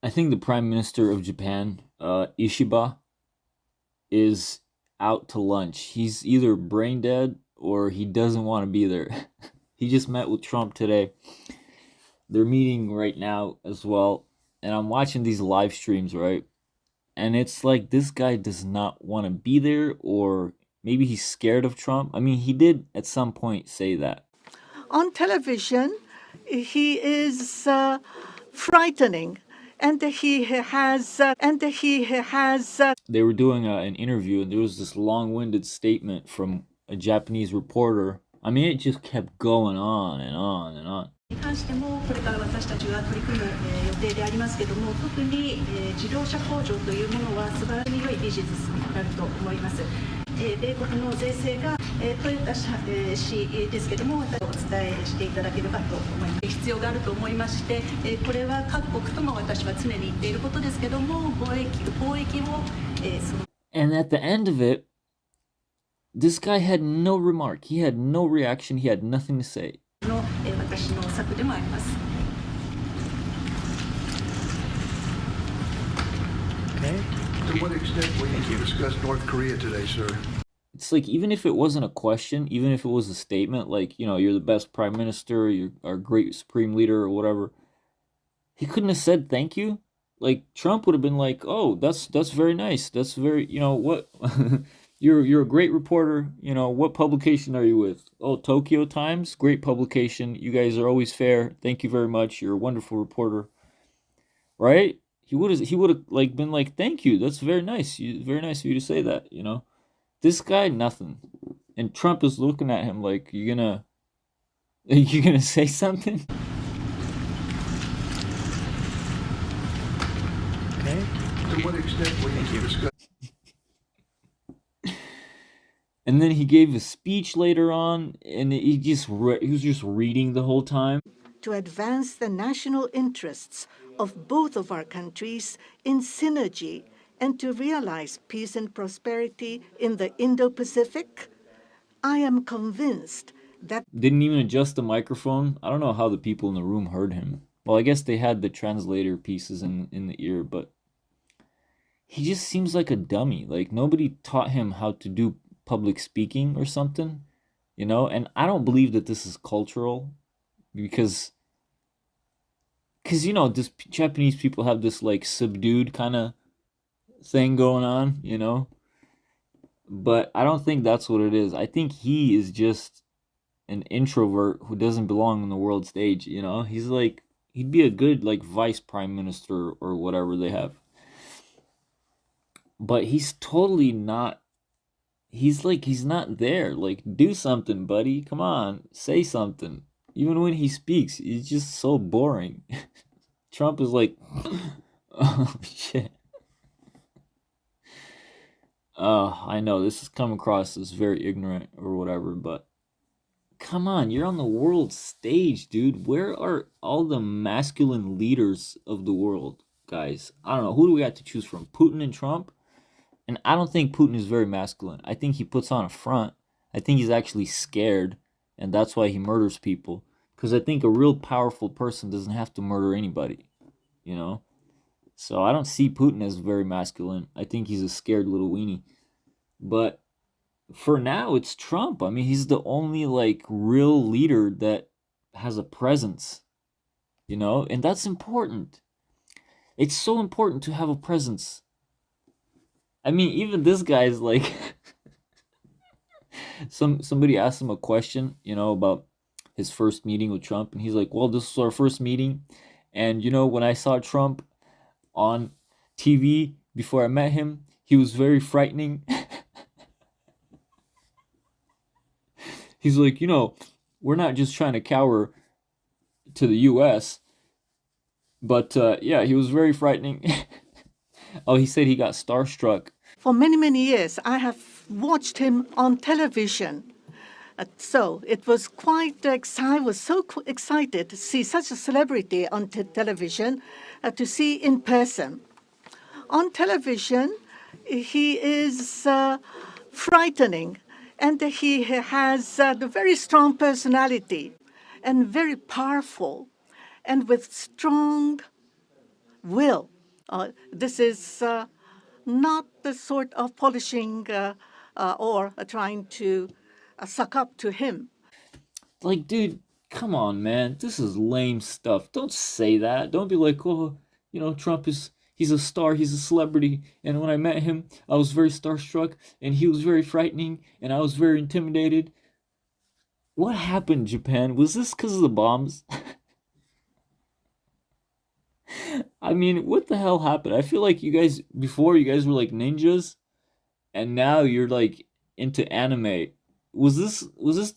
I think the Prime Minister of Japan, Ishiba, is out to lunch. He's either brain dead or he doesn't want to be there. He just met with Trump today. They're meeting right now as well. And I'm watching these live streams, right? And it's like this guy does not want to be there, or maybe he's scared of Trump. I mean, he did at some point say that. On television, he is frightening, and he has They were doing an interview, and there was this long-winded statement from a Japanese reporter. I mean, it just kept going on and on and on. に関してもこれから私たちが取り組む予定でありますけども、特に自動車工場というものは素晴らしい良いビジネスになると思います。米国の税制がトヨタ車ですけども、お伝えしていただければと思います。必要があると思いまして、これは各国とも私は常に言っていることですけども、貿易をAnd at the end of it, this guy had no remark. He had no reaction. He had nothing to say. の私の策でもあります。Okay. To what extent will you discuss North Korea today, sir? It's like, even if it wasn't a question, even if it was a statement, like, you know, you're the best prime minister, you're our great supreme leader or whatever, he couldn't have said thank you. Like, Trump would have been like, oh, that's very nice. That's very, you know, what, you're a great reporter. You know, what publication are you with? Oh, Tokyo Times, great publication. You guys are always fair. Thank you very much. You're a wonderful reporter. Right? He would have like been like, thank you. That's very nice. Very nice of you to say that, you know. This guy, nothing. And Trump is looking at him like, you gonna say something? Okay. To what extent will you discuss? And then he gave a speech later on, and he was just reading the whole time. to advance the national interests of both of our countries in synergy and to realize peace and prosperity in the Indo-Pacific. I am convinced that Didn't even adjust the microphone. I don't know how the people in the room heard him. Well, I guess they had the translator pieces in the ear, but he just seems like a dummy. Like, nobody taught him how to do public speaking or something, you know? And I don't believe that this is cultural because you know, this Japanese people have this like subdued kind of thing going on, you know? But I don't think that's what it is. I think he is just an introvert who doesn't belong on the world stage, you know? He's like, he'd be a good like vice prime minister or whatever they have. But he's totally not, he's not there. Like, do something, buddy. Come on, say something. Even when he speaks, he's just so boring. Trump is like, oh shit. I know this is come across as very ignorant or whatever, but come on, you're on the world stage, dude. Where are all the masculine leaders of the world, guys? I don't know. Who do we got to choose from? Putin and Trump? And I don't think Putin is very masculine. I think he puts on a front. I think he's actually scared, and that's why he murders people. Because I think a real powerful person doesn't have to murder anybody, you know? So I don't see Putin as very masculine. I think he's a scared little weenie. But for now, it's Trump. I mean, he's the only, like, real leader that has a presence, you know? And that's important. It's so important to have a presence. I mean, even this guy's like... somebody asked him a question, you know, about his first meeting with Trump, and he's like, well, this was our first meeting, and you know, when I saw Trump on TV before I met him, he was very frightening. He's like, you know, we're not just trying to cower to the US, but yeah, he was very frightening. Oh, he said he got starstruck. for many, many years I have watched him on television. So it was quite I was so excited to see such a celebrity on television, to see in person. On television, he is frightening, and he has a very strong personality and very powerful and with strong will. This is not the sort of polishing or trying to suck up to him. Like, dude, come on, man. This is lame stuff. Don't say that. Don't be like, oh, Trump he's a star, he's a celebrity. And when I met him, I was very starstruck and he was very frightening and I was very intimidated. What happened, Japan? Was this because of the bombs? I mean, what the hell happened? I feel like before you guys were like ninjas and now you're like into anime. Was this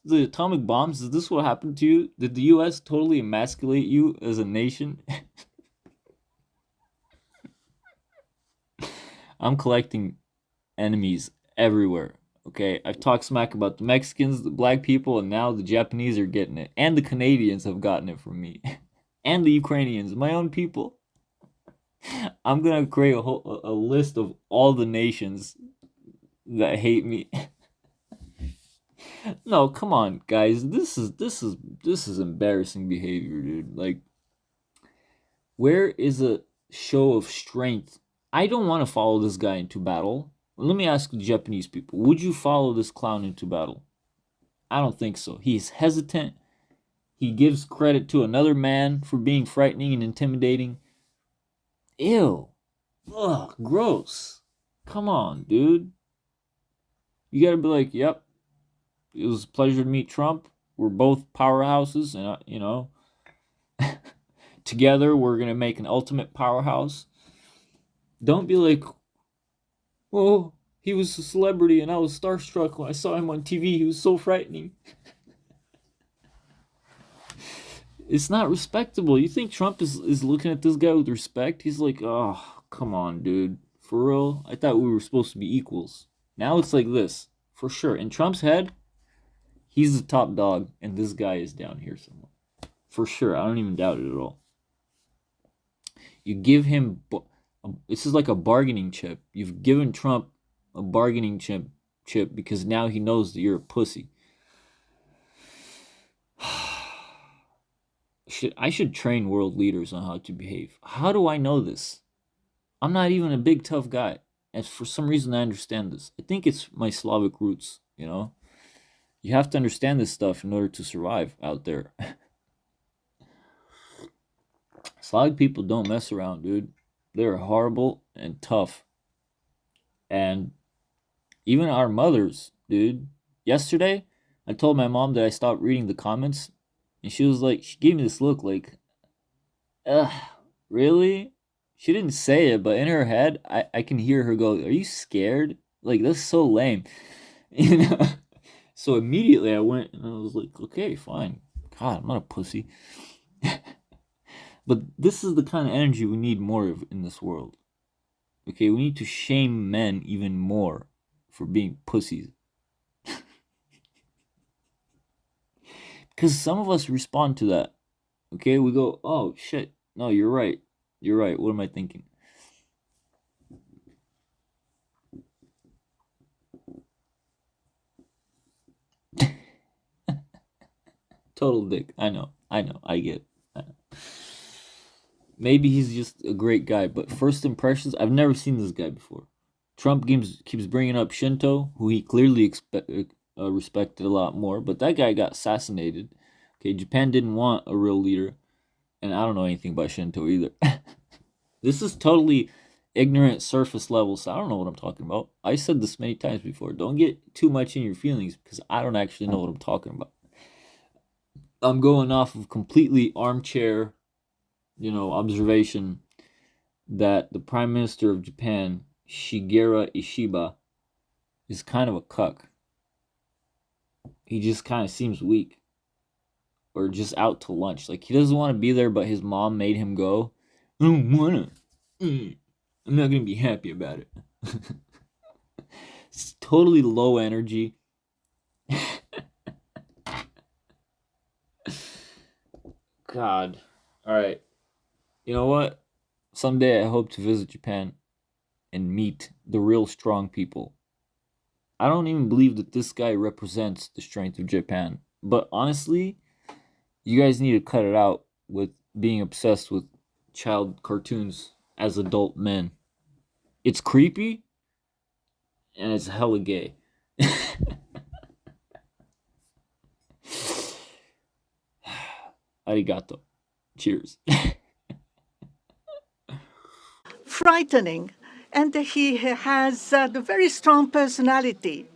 the atomic bombs? Is this what happened to you? Did the US totally emasculate you as a nation? I'm collecting enemies everywhere. Okay, I've talked smack about the Mexicans, the black people, and now the Japanese are getting it. And the Canadians have gotten it from me. And the Ukrainians, my own people. I'm gonna create a list of all the nations that hate me. No, come on, guys. This is embarrassing behavior, dude. Like, where is a show of strength? I don't want to follow this guy into battle. Let me ask the Japanese people, would you follow this clown into battle? I don't think so. He's hesitant. He gives credit to another man for being frightening and intimidating. Ew. Ugh, gross. Come on, dude. You gotta be like, yep, it was a pleasure to meet Trump. We're both powerhouses, and together we're gonna make an ultimate powerhouse. Don't be like, oh, he was a celebrity and I was starstruck when I saw him on TV. He was so frightening. It's not respectable. You think Trump is looking at this guy with respect? He's like, oh, come on, dude. For real? I thought we were supposed to be equals. Now it's like this. For sure. In Trump's head, he's the top dog, and this guy is down here somewhere. For sure. I don't even doubt it at all. You give him... This is like a bargaining chip. You've given Trump a bargaining chip because now he knows that you're a pussy. I should train world leaders on how to behave. How do I know this? I'm not even a big tough guy. And for some reason I understand this. I think it's my Slavic roots, You have to understand this stuff in order to survive out there. Slavic people don't mess around, dude. They're horrible and tough. And even our mothers, dude. Yesterday, I told my mom that I stopped reading the comments. And she was like, she gave me this look like, ugh, really? She didn't say it, but in her head, I can hear her go, are you scared? Like, that's so lame. So immediately I went and I was like, okay, fine. God, I'm not a pussy. But this is the kind of energy we need more of in this world. Okay, we need to shame men even more for being pussies. Because some of us respond to that. Okay, we go, oh, shit. No, you're right. You're right. What am I thinking? Total dick. I know. I get it. I know. Maybe he's just a great guy, but first impressions, I've never seen this guy before. Trump keeps bringing up Shinto, who he clearly respected a lot more, but that guy got assassinated. Okay, Japan didn't want a real leader, and I don't know anything about Shinto either. This is totally ignorant surface level, so I don't know what I'm talking about. I said this many times before. Don't get too much in your feelings because I don't actually know what I'm talking about. I'm going off of completely armchair, observation that the Prime Minister of Japan, Shigeru Ishiba, is kind of a cuck. He just kind of seems weak. Or just out to lunch. Like, he doesn't want to be there, but his mom made him go. I don't want to. I'm not going to be happy about it. It's totally low energy. God. Alright. You know what? Someday I hope to visit Japan and meet the real strong people. I don't even believe that this guy represents the strength of Japan. But honestly, you guys need to cut it out with being obsessed with child cartoons as adult men. It's creepy and it's hella gay. Arigato. Cheers. Frightening. And he has a very strong personality.